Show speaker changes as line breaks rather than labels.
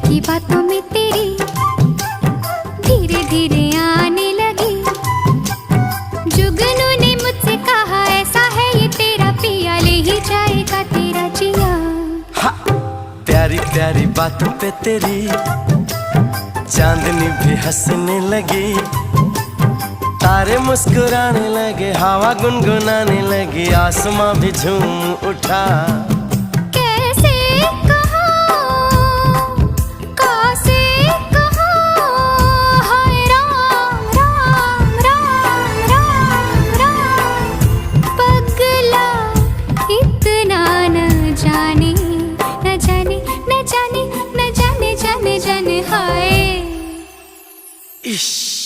की बातों में तेरी धीरे धीरे आने लगी। जुगनू ने मुझसे कहा ऐसा है ये तेरा पिया, ले ही जाएगा तेरा जिया।
प्यारी प्यारी बातों पे तेरी चांदनी भी हंसने लगी, तारे मुस्कुराने लगे, हवा गुनगुनाने लगी, आसमां भी झूम उठा।
कैसे कहूं, कैसे कहूं, हाय राम राम राम राम राम। पगला इतना न जाने, न जाने न जाने न जाने जाने जाने हाय।
इश्क